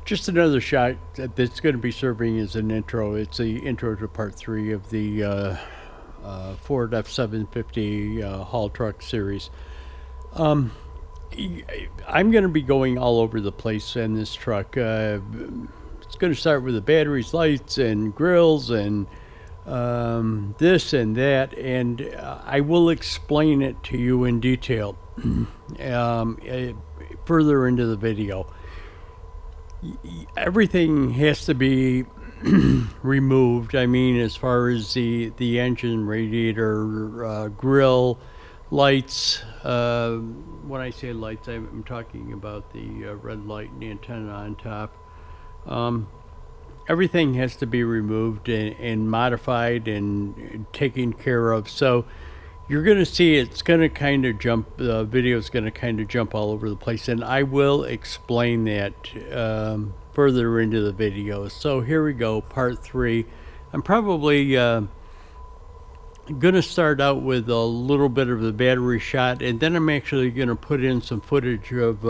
Just another shot that's going to be serving as an intro. It's the intro to part 3 of the Ford F-750 haul truck series. I'm going to be going all over the place in this truck. It's going to start with the batteries, lights, and grills, and this and that, and I will explain it to you in detail further into the video. Everything has to be removed. I mean, as far as the engine, radiator, grill, lights. When I say lights, I'm talking about the red light and the antenna on top. Everything has to be removed and modified and taken care of. So you're going to see it's going to kind of jump, the video is going to kind of jump all over the place, and I will explain that further into the video. So here we go, part 3. I'm probably going to start out with a little bit of the battery shot, and then I'm actually going to put in some footage of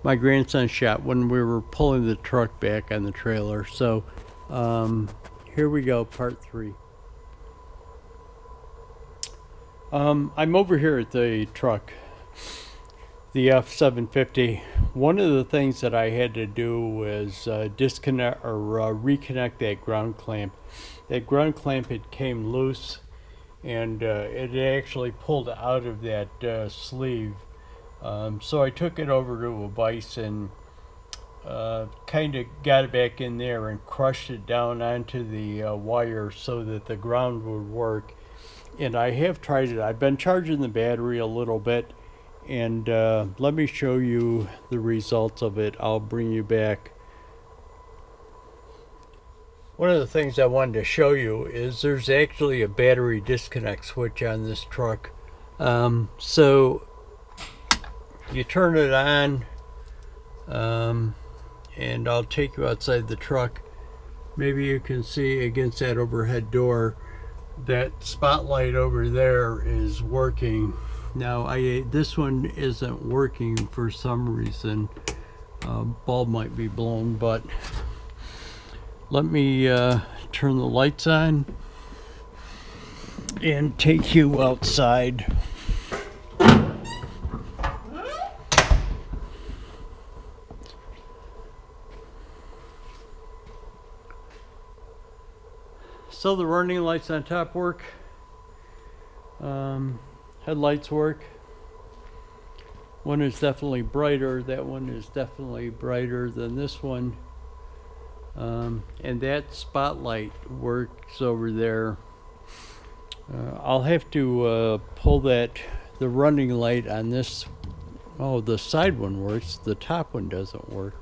my grandson's shot when we were pulling the truck back on the trailer. So here we go, part 3. I'm over here at the truck, the F-750. One of the things that I had to do was disconnect or reconnect that ground clamp. That ground clamp, it came loose, and it actually pulled out of that sleeve. So I took it over to a vise and kind of got it back in there and crushed it down onto the wire so that the ground would work. And I have tried it. I've been charging the battery a little bit, and let me show you the results of it. I'll bring you back. One of the things I wanted to show you is there's actually a battery disconnect switch on this truck. So you turn it on, and I'll take you outside the truck. Maybe you can see against that overhead door that spotlight over there is working. Now this one isn't working for some reason. Bulb might be blown, but let me turn the lights on and take you outside. So the running lights on top work, headlights work. One is definitely brighter, that one is definitely brighter than this one, and that spotlight works over there. I'll have to pull the running light on this. Oh, the side one works, the top one doesn't work.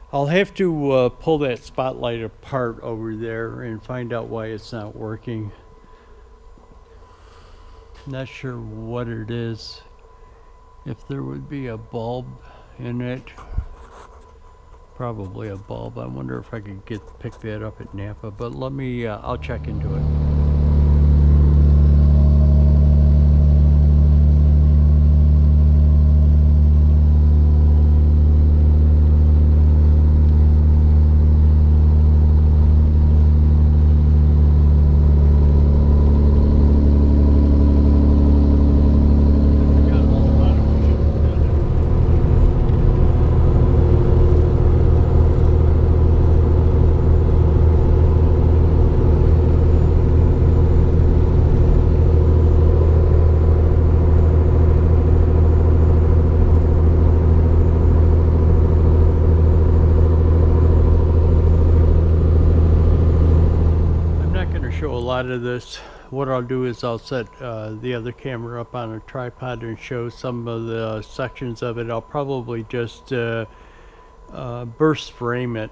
I'll have to pull that spotlight apart over there and find out why it's not working. Not sure what it is. If there would be a bulb in it, probably a bulb. I wonder if I could pick that up at Napa, but let me, I'll check into it. Of this, what I'll do is I'll set the other camera up on a tripod and show some of the sections of it. I'll probably just burst frame it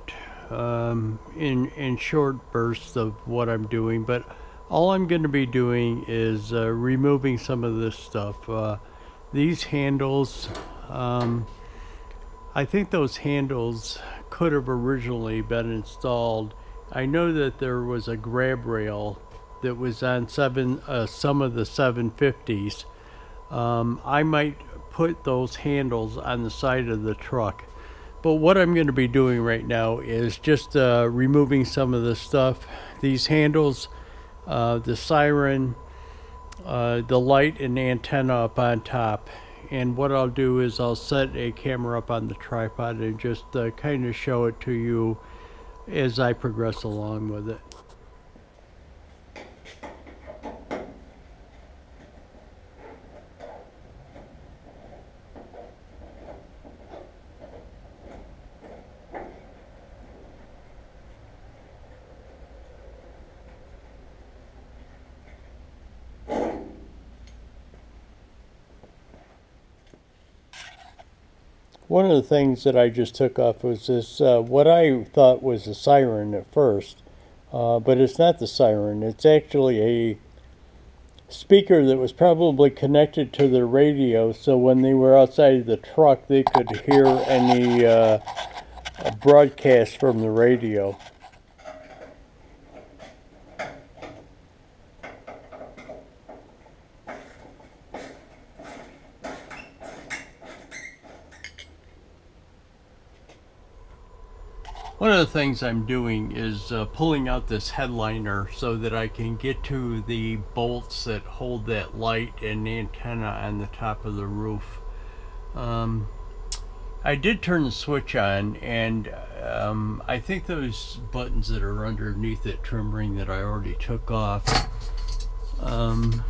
in short bursts of what I'm doing, but all I'm going to be doing is removing some of this stuff. These handles, I think those handles could have originally been installed. I know that there was a grab rail that was on some of the 750s. I might put those handles on the side of the truck. But what I'm going to be doing right now is just removing some of the stuff. These handles, the siren, the light and antenna up on top. And what I'll do is I'll set a camera up on the tripod and just kind of show it to you as I progress along with it. One of the things that I just took off was this, what I thought was a siren at first, but it's not the siren. It's actually a speaker that was probably connected to the radio, so when they were outside of the truck they could hear any broadcast from the radio. One of the things I'm doing is pulling out this headliner so that I can get to the bolts that hold that light and antenna on the top of the roof. I did turn the switch on, and I think those buttons that are underneath that trim ring that I already took off are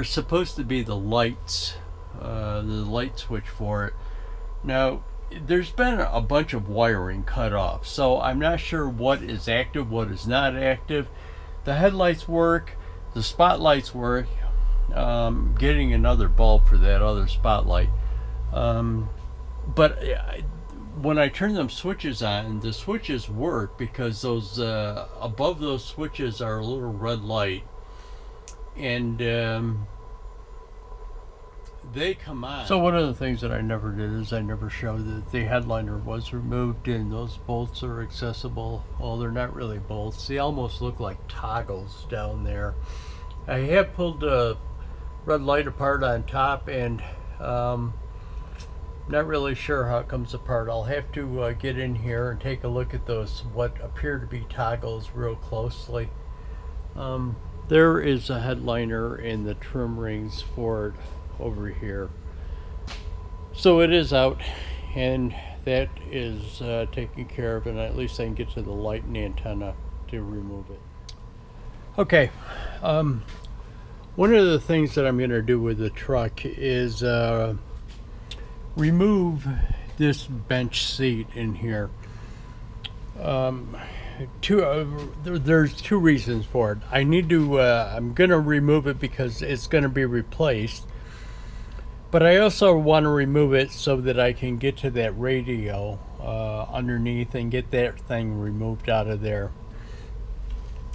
supposed to be the lights, the light switch for it. Now, there's been a bunch of wiring cut off, so I'm not sure what is active, what is not active. The headlights work, the spotlights work. Getting another bulb for that other spotlight. But when I turn them switches on, the switches work because those above those switches are a little red light, and they come on. So one of the things that I never did is I never showed that the headliner was removed and those bolts are accessible. Well, they're not really bolts. They almost look like toggles down there. I have pulled the red light apart on top, and not really sure how it comes apart. I'll have to get in here and take a look at those what appear to be toggles real closely. There is a headliner and the trim rings for it over here. So it is out, and that is taken care of, and at least I can get to the light and antenna to remove it. Okay, one of the things that I'm going to do with the truck is remove this bench seat in here. There's two reasons for it. I need to, I'm going to remove it because it's going to be replaced. But I also want to remove it so that I can get to that radio underneath and get that thing removed out of there.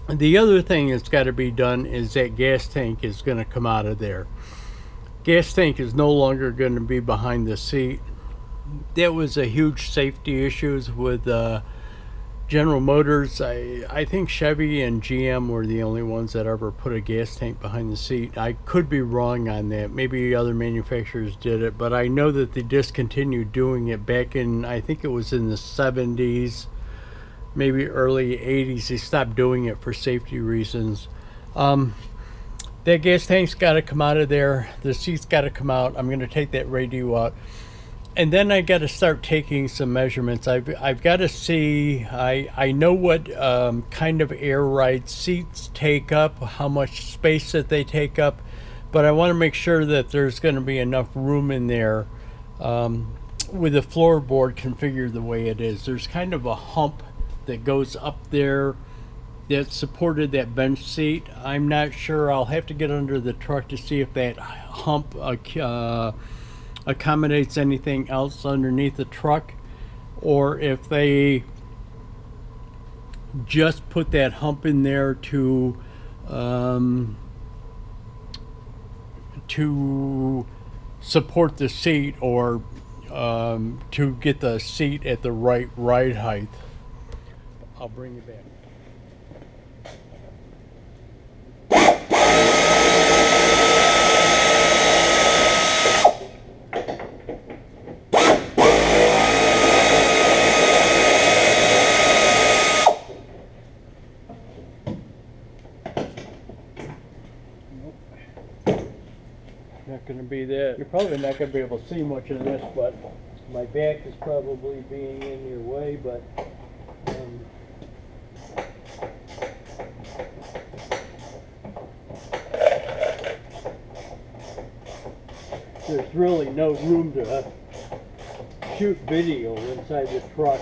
The other thing that's got to be done is that gas tank is going to come out of there. Gas tank is no longer going to be behind the seat. That was a huge safety issues with General Motors. I think Chevy and GM were the only ones that ever put a gas tank behind the seat. I could be wrong on that. Maybe other manufacturers did it, but I know that they discontinued doing it back in, I think it was in the 70s, maybe early 80s. They stopped doing it for safety reasons. That gas tank's got to come out of there. The seat's got to come out. I'm going to take that radio out. And then I got to start taking some measurements. I've got to see, I know what kind of air ride seats take up, how much space that they take up, but I want to make sure that there's going to be enough room in there with the floorboard configured the way it is. There's kind of a hump that goes up there that supported that bench seat. I'm not sure. I'll have to get under the truck to see if that hump accommodates anything else underneath the truck, or if they just put that hump in there to support the seat, or to get the seat at the right ride height. I'll bring you back. You're probably not going to be able to see much of this, but my back is probably being in your way, but there's really no room to shoot video inside the truck.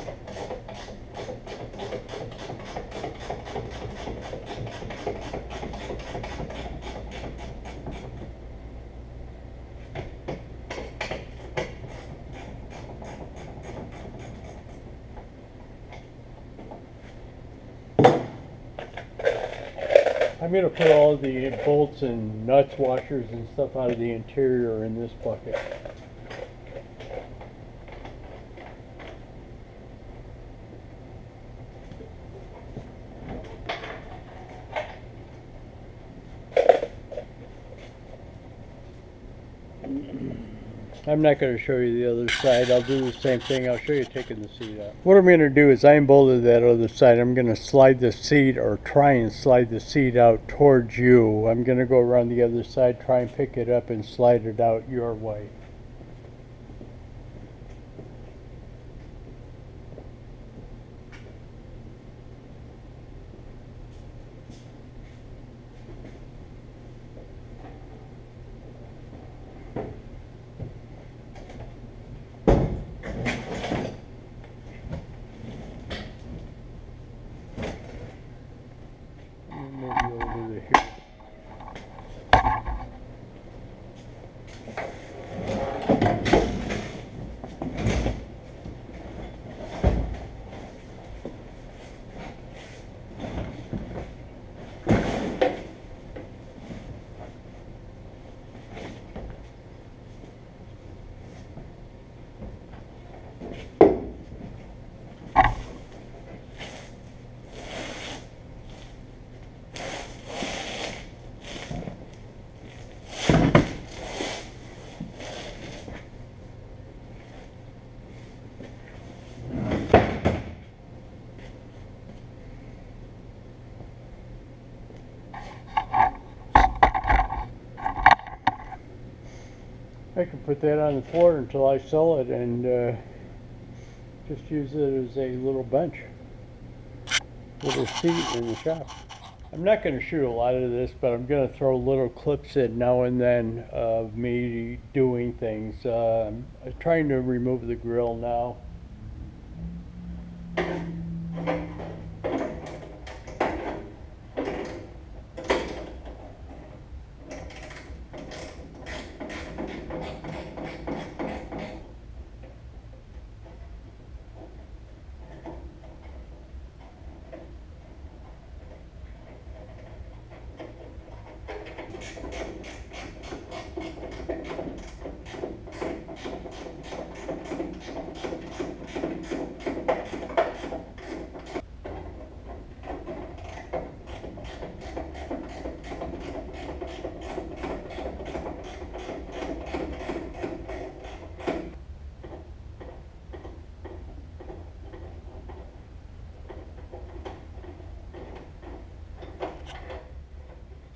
I'm going to put all the bolts and nuts, washers, and stuff out of the interior in this bucket. I'm not going to show you the other side. I'll do the same thing. I'll show you taking the seat out. What I'm going to do is I unbolted that other side. I'm going to slide the seat, or try and slide the seat out towards you. I'm going to go around the other side, try and pick it up and slide it out your way. Maybe over to here. I can put that on the floor until I sell it and just use it as a little bench, little seat in the shop. I'm not going to shoot a lot of this, but I'm going to throw little clips in now and then of me doing things. I'm trying to remove the grill now.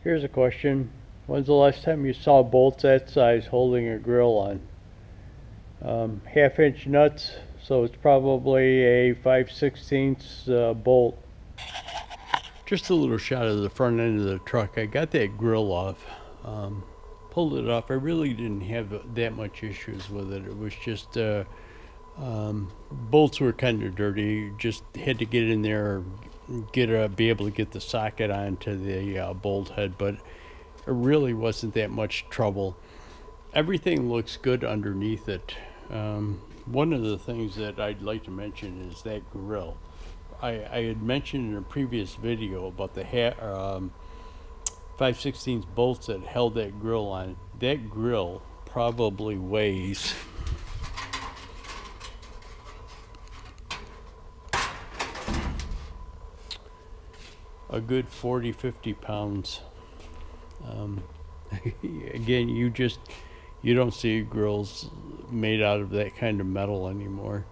Here's a question. When's the last time you saw bolts that size holding a grill on? Half-inch nuts, so it's probably a 5/16 bolt. Just a little shot of the front end of the truck. I got that grill off, pulled it off. I really didn't have that much issues with it. It was just bolts were kind of dirty. Just had to get in there, be able to get the socket onto the bolt head, but it really wasn't that much trouble. Everything looks good underneath it. One of the things that I'd like to mention is that grill. I had mentioned in a previous video about the 5/16 bolts that held that grill on. That grill probably weighs a good 40-50 pounds. Again, you don't see grills made out of that kind of metal anymore.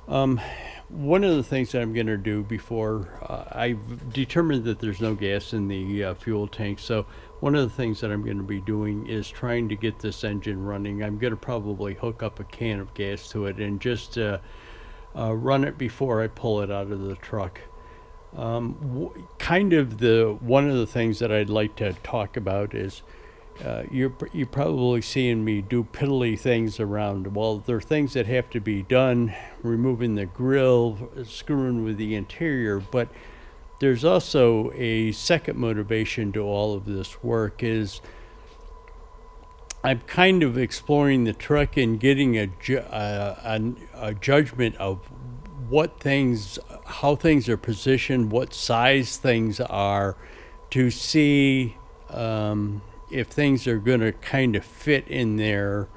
One of the things that I'm going to do before I've determined that there's no gas in the fuel tank, so one of the things that I'm going to be doing is trying to get this engine running. I'm going to probably hook up a can of gas to it and just run it before I pull it out of the truck. Kind of one of the things that I'd like to talk about is you're probably seeing me do piddly things around. Well, there are things that have to be done, removing the grill, screwing with the interior, but there's also a second motivation to all of this work. Is I'm kind of exploring the truck and getting a judgment of how things are positioned, what size things are, to see if things are going to kind of fit in there,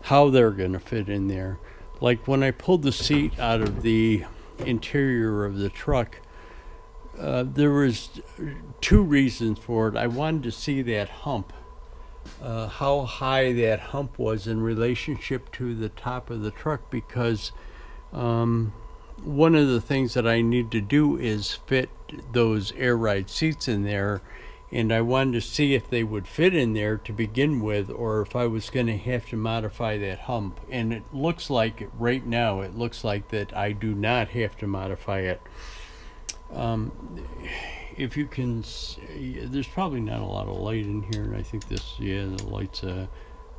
how they're going to fit in there. Like when I pulled the seat out of the interior of the truck, there was two reasons for it. I wanted to see that hump, how high that hump was in relationship to the top of the truck, because one of the things that I need to do is fit those air ride seats in there, and I wanted to see if they would fit in there to begin with, or if I was going to have to modify that hump. And it looks like right now, it looks like that I do not have to modify it. If you can see, there's probably not a lot of light in here, and I think the lights,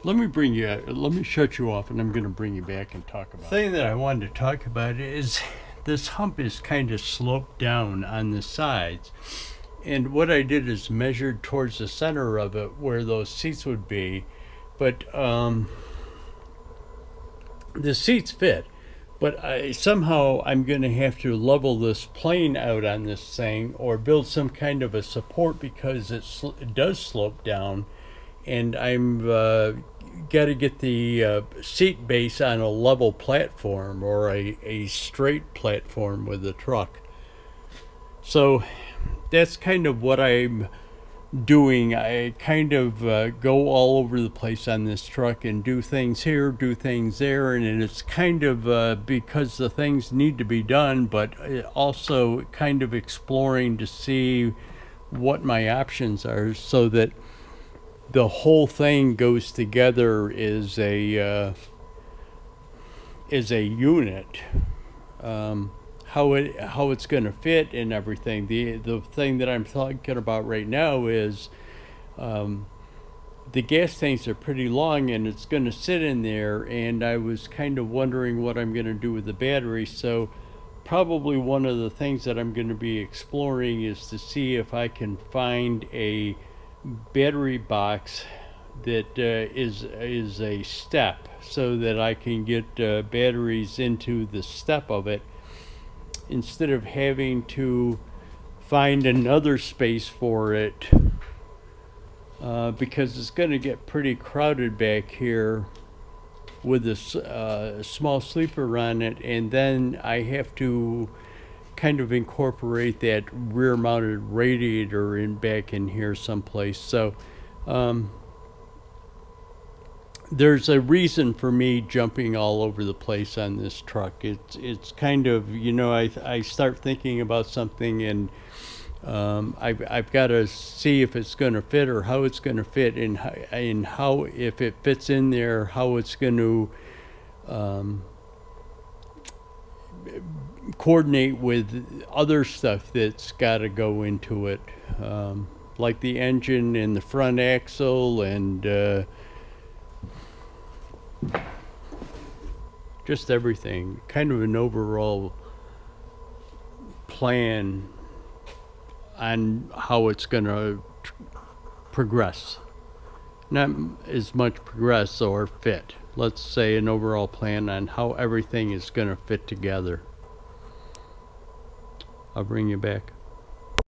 let me shut you off, and I'm going to bring you back and talk about it. The thing that I wanted to talk about is this hump is kind of sloped down on the sides, and what I did is measured towards the center of it where those seats would be, but the seats fit. But somehow I'm going to have to level this plane out on this thing, or build some kind of a support, because it does slope down, and I'm got to get the seat base on a level platform, or a straight platform with the truck. So that's kind of what I'm doing. I kind of go all over the place on this truck and do things here, do things there, and it's kind of because the things need to be done, but also kind of exploring to see what my options are, so that the whole thing goes together as a unit. How it's going to fit and everything. The thing that I'm talking about right now is the gas tanks are pretty long, and it's going to sit in there, and I was kind of wondering what I'm going to do with the battery. So probably one of the things that I'm going to be exploring is to see if I can find a battery box that is a step, so that I can get batteries into the step of it, instead of having to find another space for it, because it's going to get pretty crowded back here with a small sleeper on it, and then I have to kind of incorporate that rear mounted radiator back in here someplace. So there's a reason for me jumping all over the place on this truck. It's kind of, I start thinking about something, and I've got to see if it's going to fit, or how it's going to fit, and how, if it fits in there, how it's going to coordinate with other stuff that's got to go into it, like the engine and the front axle, and just everything. Kind of an overall plan on how it's going to progress. Not as much progress or fit. Let's say an overall plan on how everything is going to fit together. I'll bring you back.